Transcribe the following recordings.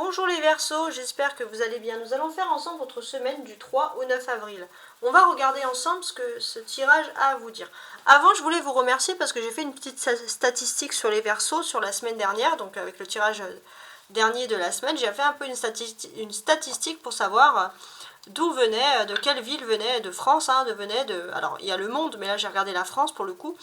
Bonjour les Verseaux, j'espère que vous allez bien. Nous allons faire ensemble votre semaine du 3 au 9 avril. On va regarder ensemble ce que ce tirage a à vous dire. Avant, je voulais vous remercier parce que j'ai fait une petite statistique sur les Verseaux sur la semaine dernière, donc avec le tirage dernier de la semaine, j'ai fait un peu une statistique pour savoir d'où venait, de quelle ville venait, de France, alors il y a le monde, mais là j'ai regardé la France pour le coup,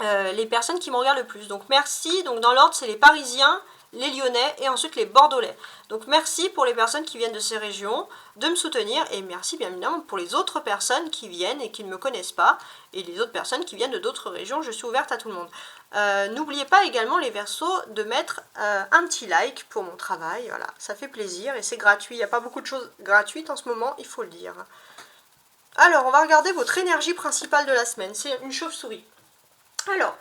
les personnes qui me regardent le plus. Donc merci, donc dans l'ordre c'est les Parisiens, les Lyonnais et ensuite les Bordelais. Donc merci pour les personnes qui viennent de ces régions de me soutenir et merci bien évidemment pour les autres personnes qui viennent et qui ne me connaissent pas et les autres personnes qui viennent de d'autres régions, je suis ouverte à tout le monde. N'oubliez pas également les Verseaux de mettre un petit like pour mon travail, voilà, ça fait plaisir et c'est gratuit, il n'y a pas beaucoup de choses gratuites en ce moment, il faut le dire. Alors on va regarder votre énergie principale de la semaine, c'est une chauve-souris. Alors,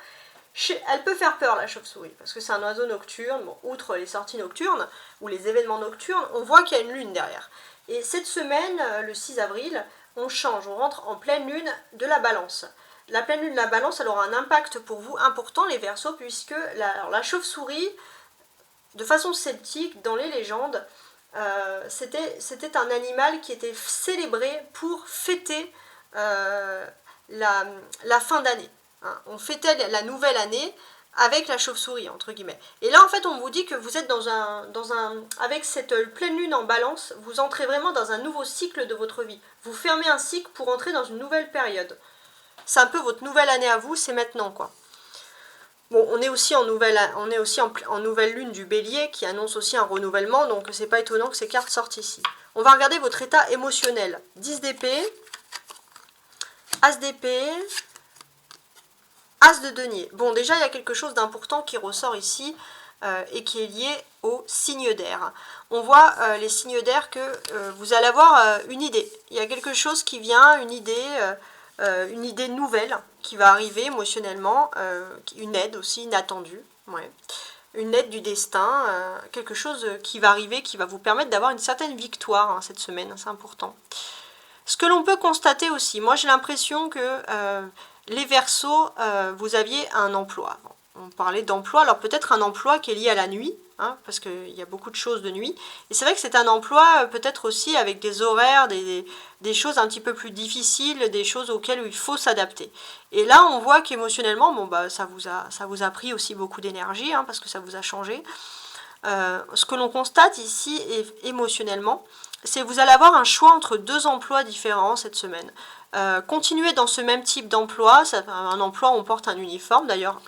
elle peut faire peur la chauve-souris, parce que c'est un oiseau nocturne, bon, outre les sorties nocturnes, ou les événements nocturnes, on voit qu'il y a une lune derrière. Et cette semaine, le 6 avril, on change, on rentre en pleine lune de la Balance. La pleine lune de la Balance, elle aura un impact pour vous important, les Verseaux, puisque la chauve-souris, de façon celtique, dans les légendes, c'était un animal qui était célébré pour fêter la fin d'année. On fêtait la nouvelle année avec la chauve-souris, entre guillemets. Et là, en fait, on vous dit que vous êtes avec cette pleine lune en Balance, vous entrez vraiment dans un nouveau cycle de votre vie. Vous fermez un cycle pour entrer dans une nouvelle période. C'est un peu votre nouvelle année à vous, c'est maintenant, quoi. Bon, on est aussi en nouvelle lune du Bélier, qui annonce aussi un renouvellement, donc c'est pas étonnant que ces cartes sortent ici. On va regarder votre état émotionnel. 10 d'épée, As d'épée, As de denier. Bon, déjà, il y a quelque chose d'important qui ressort ici et qui est lié aux signes d'air. On voit les signes d'air que vous allez avoir une idée. Il y a quelque chose qui vient, une idée nouvelle qui va arriver émotionnellement, une aide aussi inattendue. Ouais. Une aide du destin, quelque chose qui va arriver, qui va vous permettre d'avoir une certaine victoire cette semaine, c'est important. Ce que l'on peut constater aussi, moi j'ai l'impression que les Verseaux, vous aviez un emploi. On parlait d'emploi, alors peut-être un emploi qui est lié à la nuit, parce qu'il y a beaucoup de choses de nuit. Et c'est vrai que c'est un emploi peut-être aussi avec des horaires, des choses un petit peu plus difficiles, des choses auxquelles il faut s'adapter. Et là, on voit qu'émotionnellement, bon, bah, ça vous a pris aussi beaucoup d'énergie, parce que ça vous a changé. Ce que l'on constate ici, émotionnellement, c'est que vous allez avoir un choix entre deux emplois différents cette semaine. Continuer dans ce même type d'emploi, un emploi où on porte un uniforme, d'ailleurs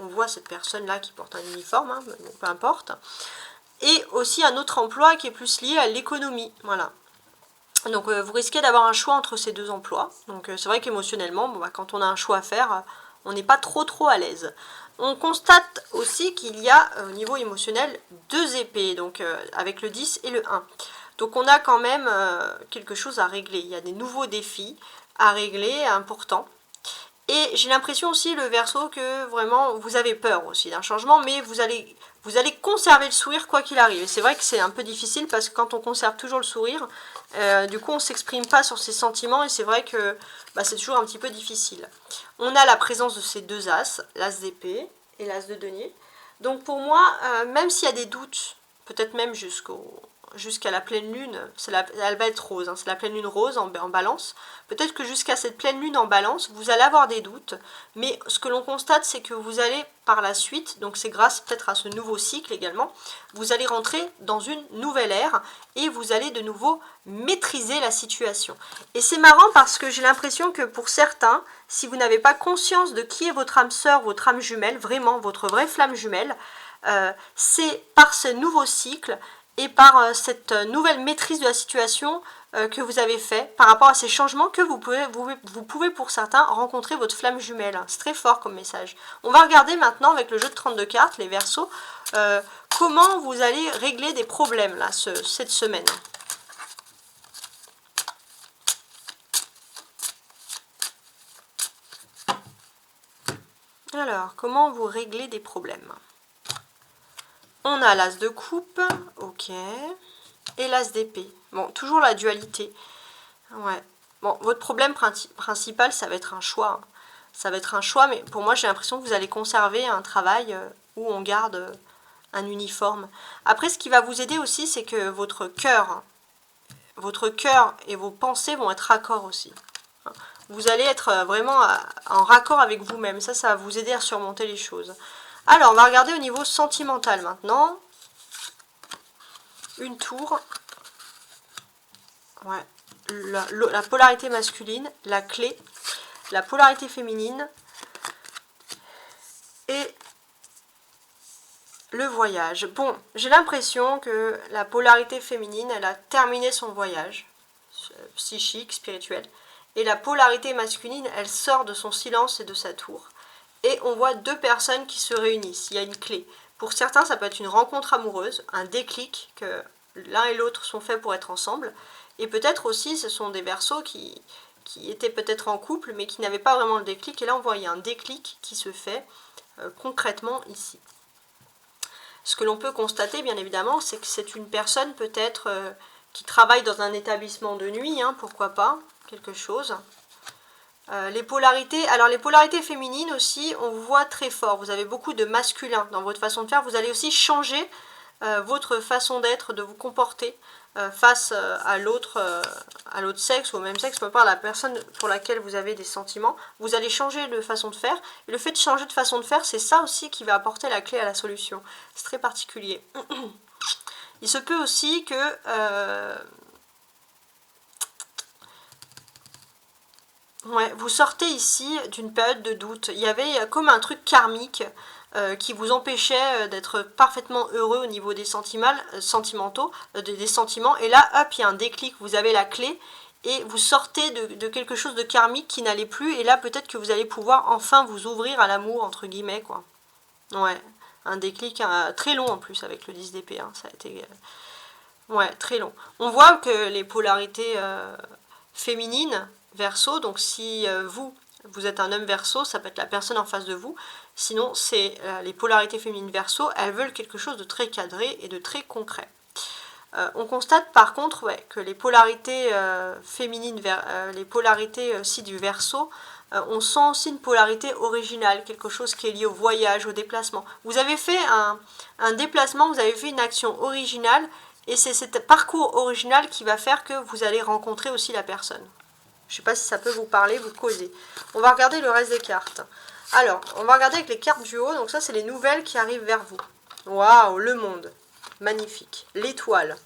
on voit cette personne là qui porte un uniforme, peu importe, et aussi un autre emploi qui est plus lié à l'économie, voilà. Donc vous risquez d'avoir un choix entre ces deux emplois, donc c'est vrai qu'émotionnellement, bon, quand on a un choix à faire, on n'est pas trop à l'aise. On constate aussi qu'il y a au niveau émotionnel deux épées, donc avec le 10 et le 1. Donc on a quand même quelque chose à régler, il y a des nouveaux défis à régler, importants. Et j'ai l'impression aussi, le Verseau, que vraiment vous avez peur aussi d'un changement, mais vous allez conserver le sourire quoi qu'il arrive. Et c'est vrai que c'est un peu difficile parce que quand on conserve toujours le sourire, du coup on ne s'exprime pas sur ses sentiments et c'est vrai que c'est toujours un petit peu difficile. On a la présence de ces deux As, l'As d'épée et l'As de denier. Donc pour moi, même s'il y a des doutes, peut-être même jusqu'à la pleine lune, elle va être rose, c'est la pleine lune rose en Balance. Peut-être que jusqu'à cette pleine lune en Balance, vous allez avoir des doutes, mais ce que l'on constate, c'est que vous allez par la suite, donc c'est grâce peut-être à ce nouveau cycle également, vous allez rentrer dans une nouvelle ère et vous allez de nouveau maîtriser la situation. Et c'est marrant parce que j'ai l'impression que pour certains, si vous n'avez pas conscience de qui est votre âme sœur, votre âme jumelle, vraiment votre vraie flamme jumelle, c'est par ce nouveau cycle et par cette nouvelle maîtrise de la situation que vous avez fait, par rapport à ces changements que vous pouvez pour certains rencontrer votre flamme jumelle. C'est très fort comme message. On va regarder maintenant avec le jeu de 32 cartes, les Verseaux, comment vous allez régler des problèmes là, cette semaine. Alors, comment vous réglez des problèmes? On a l'As de coupe, ok, et l'As d'épée. Bon, toujours la dualité. Ouais. Bon, votre problème principal, ça va être un choix. Ça va être un choix, mais pour moi, j'ai l'impression que vous allez conserver un travail où on garde un uniforme. Après, ce qui va vous aider aussi, c'est que votre cœur et vos pensées vont être raccord aussi. Vous allez être vraiment en raccord avec vous-même. Ça va vous aider à surmonter les choses. Alors, on va regarder au niveau sentimental maintenant. Une tour. Ouais. La polarité masculine, la clé, la polarité féminine et le voyage. Bon, j'ai l'impression que la polarité féminine, elle a terminé son voyage psychique, spirituel. Et la polarité masculine, elle sort de son silence et de sa tour. Et on voit deux personnes qui se réunissent. Il y a une clé. Pour certains, ça peut être une rencontre amoureuse, un déclic, que l'un et l'autre sont faits pour être ensemble. Et peut-être aussi, ce sont des Verseaux qui étaient peut-être en couple, mais qui n'avaient pas vraiment le déclic. Et là, on voit, il y a un déclic qui se fait concrètement ici. Ce que l'on peut constater, bien évidemment, c'est que c'est une personne peut-être qui travaille dans un établissement de nuit, hein, pourquoi pas, quelque chose. Les polarités, alors les polarités féminines aussi, on vous voit très fort. Vous avez beaucoup de masculin dans votre façon de faire. Vous allez aussi changer votre façon d'être, de vous comporter face à l'autre sexe ou au même sexe, peu importe la personne pour laquelle vous avez des sentiments. Vous allez changer de façon de faire. Et le fait de changer de façon de faire, c'est ça aussi qui va apporter la clé à la solution. C'est très particulier. Il se peut aussi que ouais, vous sortez ici d'une période de doute. Il y avait comme un truc karmique qui vous empêchait d'être parfaitement heureux au niveau des sentimentaux, des sentiments. Et là, hop, il y a un déclic, vous avez la clé et vous sortez de quelque chose de karmique qui n'allait plus. Et là, peut-être que vous allez pouvoir enfin vous ouvrir à l'amour, entre guillemets, quoi. Ouais, un déclic très long en plus avec le 10 d'épée. Hein, ça a été ouais, très long. On voit que les polarités féminines, Verseau, donc si vous êtes un homme Verseau, ça peut être la personne en face de vous. Sinon, c'est les polarités féminines Verseau, elles veulent quelque chose de très cadré et de très concret. On constate par contre ouais, que les polarités féminines, les polarités aussi du Verseau, on sent aussi une polarité originale, quelque chose qui est lié au voyage, au déplacement. Vous avez fait un déplacement, vous avez fait une action originale, et c'est ce parcours original qui va faire que vous allez rencontrer aussi la personne. Je ne sais pas si ça peut vous parler, vous causer. On va regarder le reste des cartes. Alors, on va regarder avec les cartes du haut. Donc ça, c'est les nouvelles qui arrivent vers vous. Waouh, le monde. Magnifique. L'étoile.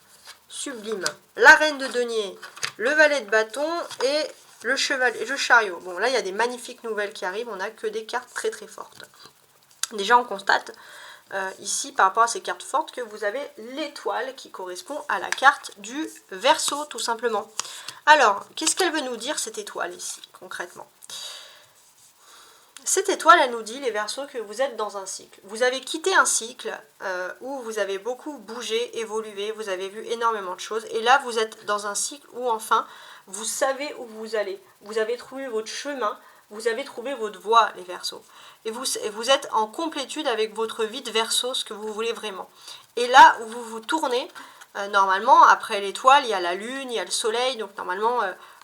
Sublime. La reine de denier. Le valet de bâton et le chariot. Bon, là, il y a des magnifiques nouvelles qui arrivent. On n'a que des cartes très très fortes. Déjà, on constate ici, par rapport à ces cartes fortes, que vous avez l'étoile qui correspond à la carte du Verseau, tout simplement. Alors, qu'est-ce qu'elle veut nous dire, cette étoile, ici, concrètement? Cette étoile, elle nous dit, les Verseaux, que vous êtes dans un cycle. Vous avez quitté un cycle où vous avez beaucoup bougé, évolué, vous avez vu énormément de choses. Et là, vous êtes dans un cycle où, enfin, vous savez où vous allez. Vous avez trouvé votre chemin, vous avez trouvé votre voie, les Verseaux. Et vous êtes en complétude avec votre vie de Verseau, ce que vous voulez vraiment. Et là où vous vous tournez, normalement, après l'étoile, il y a la lune, il y a le soleil, donc normalement,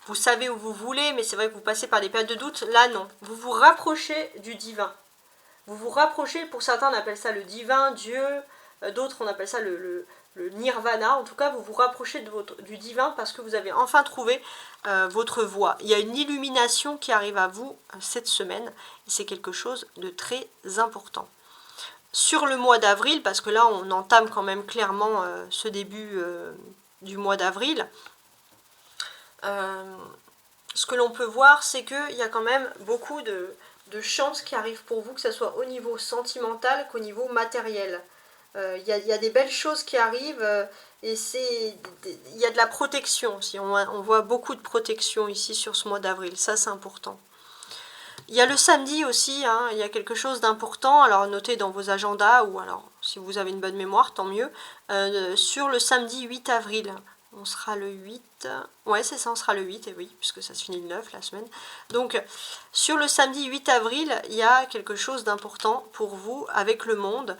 vous savez où vous voulez, mais c'est vrai que vous passez par des périodes de doute. Là, non. Vous vous rapprochez du divin. Vous vous rapprochez, pour certains, on appelle ça le divin, Dieu, d'autres, on appelle ça le nirvana. En tout cas, vous vous rapprochez du divin parce que vous avez enfin trouvé votre voie. Il y a une illumination qui arrive à vous cette semaine, et c'est quelque chose de très important. Sur le mois d'avril, parce que là on entame quand même clairement ce début du mois d'avril, ce que l'on peut voir, c'est qu'il y a quand même beaucoup de chances qui arrivent pour vous, que ce soit au niveau sentimental qu'au niveau matériel. Il y a des belles choses qui arrivent et il y a de la protection aussi. On voit beaucoup de protection ici sur ce mois d'avril, ça c'est important. Il y a le samedi aussi, hein, il y a quelque chose d'important, alors notez dans vos agendas, ou alors si vous avez une bonne mémoire, tant mieux. Sur le samedi 8 avril, on sera le 8, ouais c'est ça, on sera le 8, et oui, puisque ça se finit le 9 la semaine. Donc sur le samedi 8 avril, il y a quelque chose d'important pour vous avec le monde.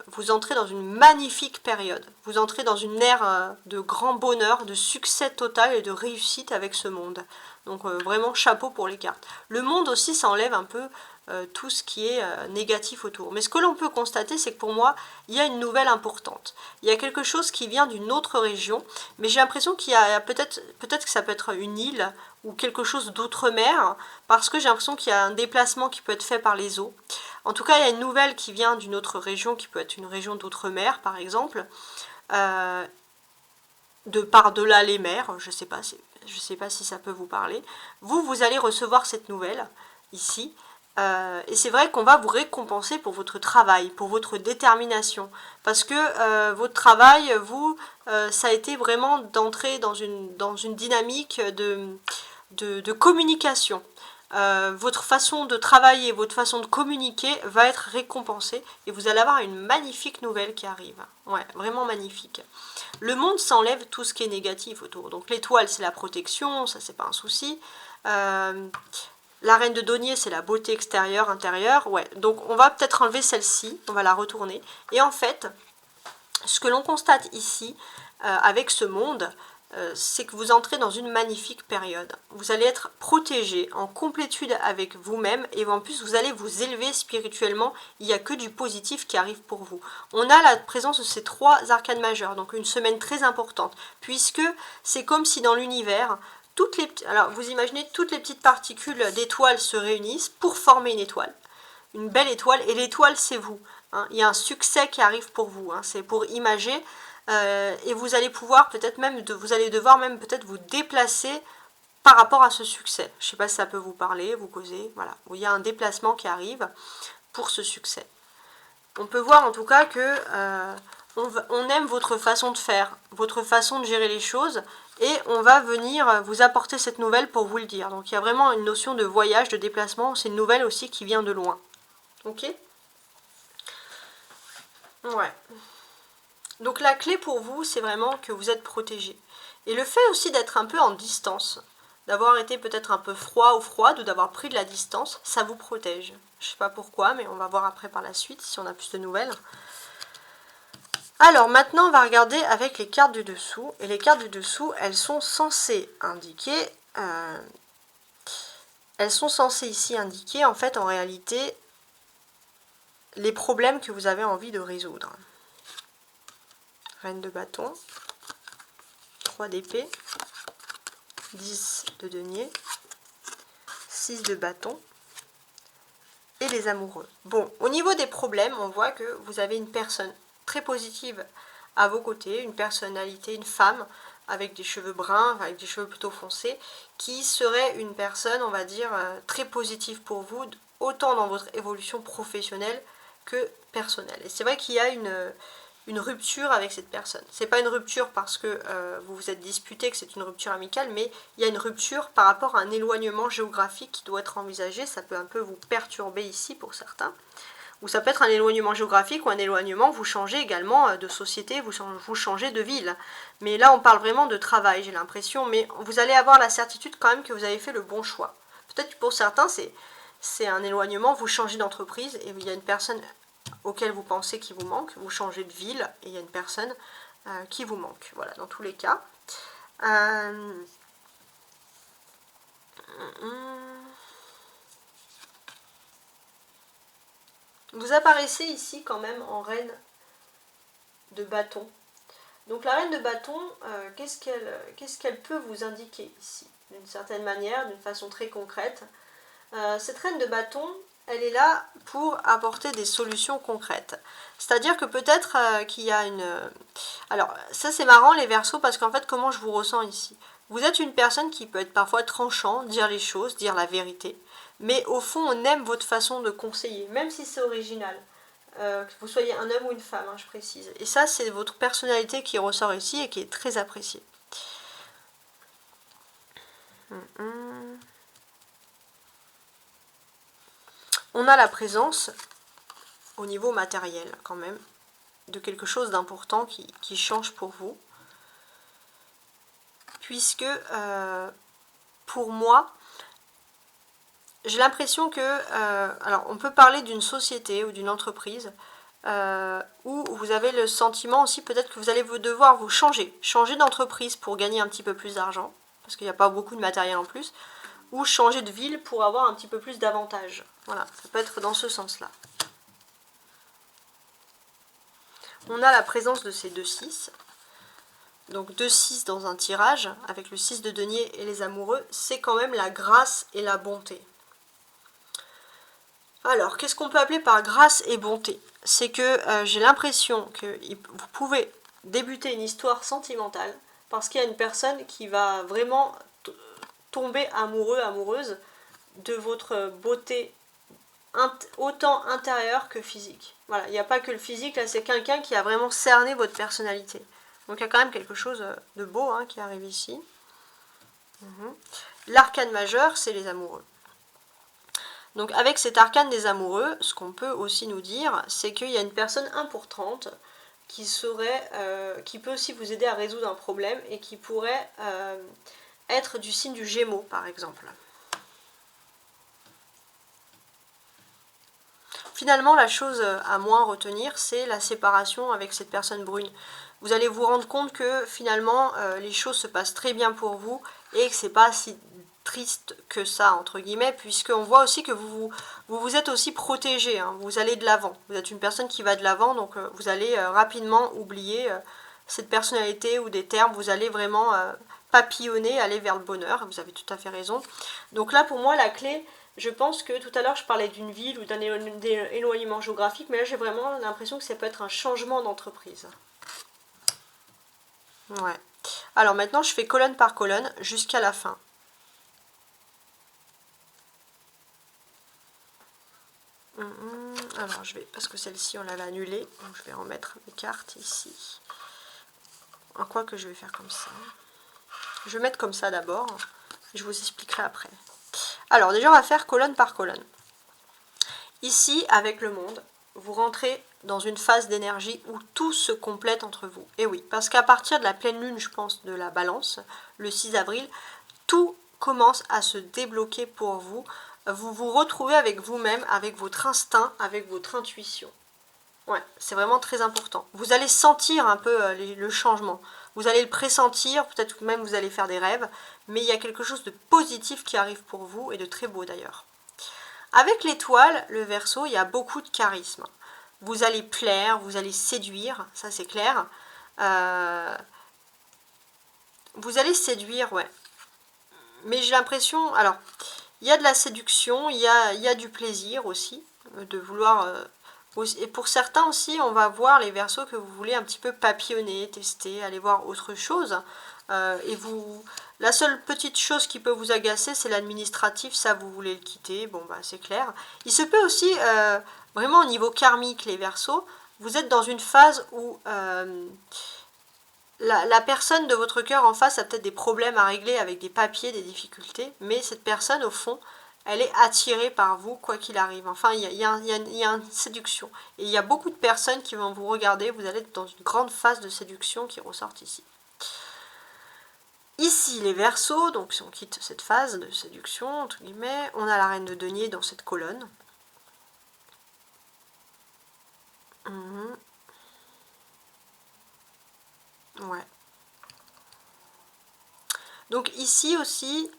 Vous entrez dans une magnifique période, vous entrez dans une ère de grand bonheur, de succès total et de réussite avec ce monde. Donc vraiment chapeau pour les cartes. Le monde aussi, ça enlève un peu tout ce qui est négatif autour. Mais ce que l'on peut constater, c'est que pour moi, il y a une nouvelle importante. Il y a quelque chose qui vient d'une autre région, mais j'ai l'impression qu'il y a peut-être que ça peut être une île ou quelque chose d'outre-mer, parce que j'ai l'impression qu'il y a un déplacement qui peut être fait par les eaux. En tout cas, il y a une nouvelle qui vient d'une autre région, qui peut être une région d'outre-mer, par exemple, de par-delà les mers, je sais pas si ça peut vous parler. Vous allez recevoir cette nouvelle, ici, et c'est vrai qu'on va vous récompenser pour votre travail, pour votre détermination, parce que votre travail, ça a été vraiment d'entrer dans une dynamique de communication. Votre façon de travailler, votre façon de communiquer va être récompensée et vous allez avoir une magnifique nouvelle qui arrive. Ouais, vraiment magnifique. Le monde s'enlève tout ce qui est négatif autour. Donc l'étoile, c'est la protection, ça c'est pas un souci. La reine de denier, c'est la beauté extérieure, intérieure. Ouais, donc on va peut-être enlever celle-ci, on va la retourner. Et en fait, ce que l'on constate ici, avec ce monde, c'est que vous entrez dans une magnifique période. Vous allez être protégé, en complétude avec vous-même, et en plus vous allez vous élever spirituellement. Il n'y a que du positif qui arrive pour vous. On a la présence de ces 3 arcanes majeures, donc une semaine très importante, puisque c'est comme si dans l'univers, alors vous imaginez, toutes les petites particules d'étoiles se réunissent pour former une belle étoile, et l'étoile c'est vous. Hein. Il y a un succès qui arrive pour vous, hein. C'est pour imager. Et vous allez pouvoir peut-être même, vous allez devoir même peut-être vous déplacer par rapport à ce succès. Je ne sais pas si ça peut vous parler, vous causer, voilà. Il y a un déplacement qui arrive pour ce succès. On peut voir en tout cas que on aime votre façon de faire, votre façon de gérer les choses, et on va venir vous apporter cette nouvelle pour vous le dire. Donc il y a vraiment une notion de voyage, de déplacement, c'est une nouvelle aussi qui vient de loin. Ok ? Ouais. Donc la clé pour vous, c'est vraiment que vous êtes protégé. Et le fait aussi d'être un peu en distance, d'avoir été peut-être un peu froid ou froide, ou d'avoir pris de la distance, ça vous protège. Je ne sais pas pourquoi, mais on va voir après par la suite, si on a plus de nouvelles. Alors maintenant, on va regarder avec les cartes du dessous. Et les cartes du dessous, elles sont censées indiquer... elles sont censées ici indiquer, en fait, en réalité, les problèmes que vous avez envie de résoudre. Reine de bâton, 3 d'épée, 10 de denier, 6 de bâton et les amoureux. Bon, au niveau des problèmes, on voit que vous avez une personne très positive à vos côtés, une personnalité, une femme avec des cheveux bruns, avec des cheveux plutôt foncés, qui serait une personne, on va dire, très positive pour vous, autant dans votre évolution professionnelle que personnelle. Et c'est vrai qu'il y a une rupture avec cette personne. C'est pas une rupture parce que vous vous êtes disputé, que c'est une rupture amicale, mais il y a une rupture par rapport à un éloignement géographique qui doit être envisagé. Ça peut un peu vous perturber ici pour certains. Ou ça peut être un éloignement géographique ou un éloignement, vous changez également de société, vous changez de ville. Mais là, on parle vraiment de travail, j'ai l'impression. Mais vous allez avoir la certitude quand même que vous avez fait le bon choix. Peut-être que pour certains, c'est un éloignement, vous changez d'entreprise et il y a une personne auquel vous pensez qu'il vous manque, vous changez de ville et il y a une personne qui vous manque. Voilà, dans tous les cas. Vous apparaissez ici quand même en reine de bâton. Donc la reine de bâton, qu'est-ce qu'elle peut vous indiquer ici? D'une certaine manière, d'une façon très concrète. Cette reine de bâton, elle est là pour apporter des solutions concrètes. C'est-à-dire que peut-être qu'il y a une... Alors, ça c'est marrant les Verseaux, parce qu'en fait, comment je vous ressens ici? Vous êtes une personne qui peut être parfois tranchant, dire les choses, dire la vérité. Mais au fond, on aime votre façon de conseiller, même si c'est original. Que vous soyez un homme ou une femme, hein, je précise. Et ça, c'est votre personnalité qui ressort ici et qui est très appréciée. On a la présence, au niveau matériel quand même, de quelque chose d'important qui change pour vous. Puisque, pour moi, j'ai l'impression que, alors on peut parler d'une société ou d'une entreprise où vous avez le sentiment aussi peut-être que vous allez devoir vous changer d'entreprise pour gagner un petit peu plus d'argent, parce qu'il n'y a pas beaucoup de matériel en plus, ou changer de ville pour avoir un petit peu plus d'avantages. Voilà, ça peut être dans ce sens-là. On a la présence de ces 2-6. Donc 2-6 dans un tirage, avec le 6 de denier et les amoureux, c'est quand même la grâce et la bonté. Alors, qu'est-ce qu'on peut appeler par grâce et bonté? C'est que j'ai l'impression que vous pouvez débuter une histoire sentimentale parce qu'il y a une personne qui va vraiment tomber amoureux, amoureuse de votre beauté autant intérieure que physique. Voilà, il n'y a pas que le physique, là c'est quelqu'un qui a vraiment cerné votre personnalité. Donc il y a quand même quelque chose de beau hein, qui arrive ici. L'arcane majeur, c'est les amoureux. Donc avec cet arcane des amoureux, ce qu'on peut aussi nous dire, c'est qu'il y a une personne importante qui peut aussi vous aider à résoudre un problème et qui pourrait être du signe du Gémeaux par exemple. Finalement, la chose à moins retenir, c'est la séparation avec cette personne brune. Vous allez vous rendre compte que finalement, les choses se passent très bien pour vous et que c'est pas si triste que ça, entre guillemets, puisqu'on voit aussi que vous êtes aussi protégé, hein, vous allez de l'avant. Vous êtes une personne qui va de l'avant, donc vous allez rapidement oublier cette personnalité ou des termes, vous allez vraiment papillonner, aller vers le bonheur, vous avez tout à fait raison. Donc là, pour moi, la clé... Je pense que tout à l'heure je parlais d'une ville ou d'un éloignement géographique, mais là j'ai vraiment l'impression que ça peut être un changement d'entreprise. Ouais. Alors maintenant je fais colonne par colonne jusqu'à la fin. Alors je vais, parce que celle-ci on l'avait annulée, donc je vais remettre mes cartes ici. En quoi que je vais faire comme ça. Je vais mettre comme ça d'abord, je vous expliquerai après. Alors déjà on va faire colonne par colonne. Ici avec le monde, vous rentrez dans une phase d'énergie où tout se complète entre vous. Et oui, parce qu'à partir de la pleine lune, je pense, de la balance, le 6 avril, tout commence à se débloquer pour vous. Vous vous retrouvez avec vous-même, avec votre instinct, avec votre intuition. Ouais, c'est vraiment très important. Vous allez sentir un peu le changement. Vous allez le pressentir, peut-être même vous allez faire des rêves, mais il y a quelque chose de positif qui arrive pour vous et de très beau d'ailleurs. Avec l'étoile, le Verseau, il y a beaucoup de charisme. Vous allez plaire, vous allez séduire, ça c'est clair. Vous allez séduire, ouais. Mais j'ai l'impression, alors, il y a de la séduction, il y a du plaisir aussi, de vouloir... et pour certains aussi, on va voir les Verseaux que vous voulez un petit peu papillonner, tester, aller voir autre chose. La seule petite chose qui peut vous agacer, c'est l'administratif, ça vous voulez le quitter, bon bah c'est clair. Il se peut aussi, vraiment au niveau karmique, les Verseaux, vous êtes dans une phase où la personne de votre cœur en face a peut-être des problèmes à régler avec des papiers, des difficultés, mais cette personne au fond, elle est attirée par vous quoi qu'il arrive. Enfin, il y a une séduction. Et il y a beaucoup de personnes qui vont vous regarder, vous allez être dans une grande phase de séduction qui ressort ici. Ici, les Verseaux, donc si on quitte cette phase de séduction, entre guillemets, on a la reine de denier dans cette colonne. Ouais. Donc ici aussi,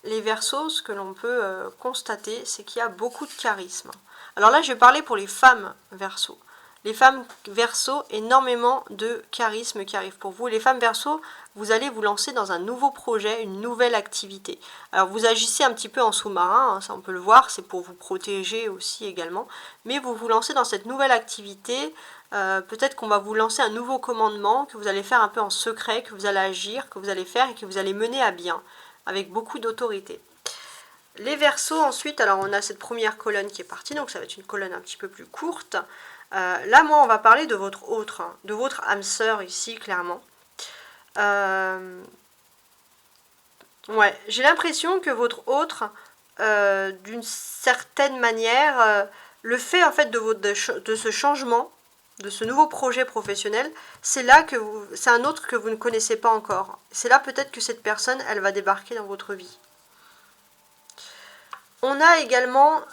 les Verseaux, ce que l'on peut constater, c'est qu'il y a beaucoup de charisme. Alors là, je vais parler pour les femmes Verseaux. Les femmes Verseaux, énormément de charisme qui arrive pour vous. Les femmes Verseaux, vous allez vous lancer dans un nouveau projet, une nouvelle activité. Alors vous agissez un petit peu en sous-marin, hein, ça on peut le voir, c'est pour vous protéger aussi également. Mais vous vous lancez dans cette nouvelle activité. Peut-être qu'on va vous lancer un nouveau commandement que vous allez faire un peu en secret, que vous allez agir, que vous allez faire et que vous allez mener à bien, avec beaucoup d'autorité. Les Verseaux ensuite, alors on a cette première colonne qui est partie, donc ça va être une colonne un petit peu plus courte. Là, moi, on va parler de votre autre, hein, de votre âme sœur ici, clairement. Ouais, j'ai l'impression que votre autre, d'une certaine manière, le fait en fait de ce changement, de ce nouveau projet professionnel, c'est là que c'est un autre que vous ne connaissez pas encore. C'est là peut-être que cette personne, elle va débarquer dans votre vie. On a également,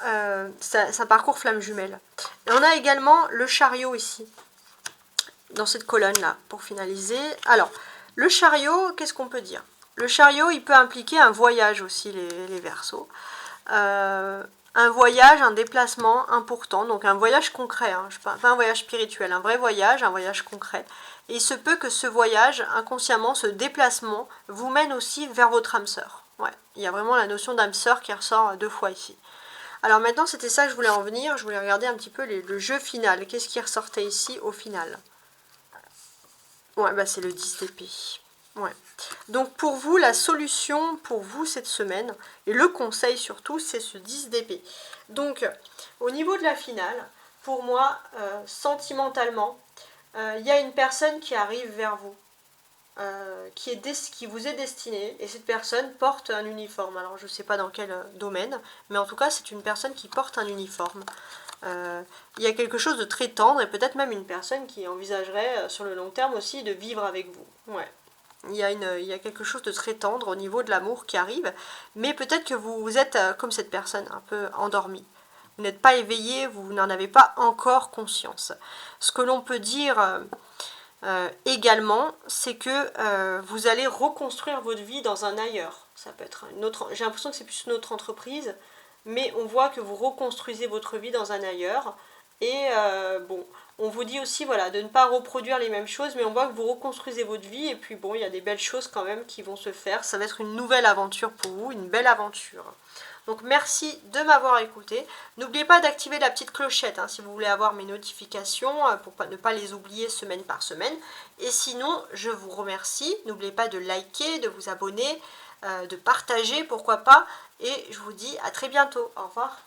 c'est un parcours flamme jumelle. Et on a également le chariot ici, dans cette colonne-là, pour finaliser. Alors, le chariot, qu'est-ce qu'on peut dire? Le chariot, il peut impliquer un voyage aussi, les Verseaux. Un voyage, un déplacement important, donc un voyage concret, hein, pas un voyage spirituel, un vrai voyage, un voyage concret. Et il se peut que ce voyage, inconsciemment, ce déplacement, vous mène aussi vers votre âme sœur. Ouais, il y a vraiment la notion d'âme sœur qui ressort 2 fois ici. Alors maintenant, c'était ça que je voulais en venir, je voulais regarder un petit peu le jeu final. Qu'est-ce qui ressortait ici au final? Ouais, bah c'est le 10 d'épée. Ouais. Donc pour vous, la solution pour vous cette semaine, et le conseil surtout, c'est ce 10 d'épée. Donc au niveau de la finale, pour moi, sentimentalement, il y a une personne qui arrive vers vous, qui vous est destinée, et cette personne porte un uniforme. Alors je ne sais pas dans quel domaine, mais en tout cas c'est une personne qui porte un uniforme. Il y a quelque chose de très tendre, et peut-être même une personne qui envisagerait sur le long terme aussi de vivre avec vous. Ouais. Il y a quelque chose de très tendre au niveau de l'amour qui arrive, mais peut-être que vous êtes comme cette personne, un peu endormi. Vous n'êtes pas éveillé, vous n'en avez pas encore conscience. Ce que l'on peut dire également, c'est que vous allez reconstruire votre vie dans un ailleurs. Ça peut être une autre. J'ai l'impression que c'est plus une autre entreprise, mais on voit que vous reconstruisez votre vie dans un ailleurs. Et bon, on vous dit aussi voilà, de ne pas reproduire les mêmes choses, mais on voit que vous reconstruisez votre vie, et puis bon, il y a des belles choses quand même qui vont se faire. Ça va être une nouvelle aventure pour vous, une belle aventure. Donc merci de m'avoir écouté. N'oubliez pas d'activer la petite clochette si vous voulez avoir mes notifications, pour ne pas les oublier semaine par semaine. Et sinon, je vous remercie. N'oubliez pas de liker, de vous abonner, de partager, pourquoi pas. Et je vous dis à très bientôt. Au revoir.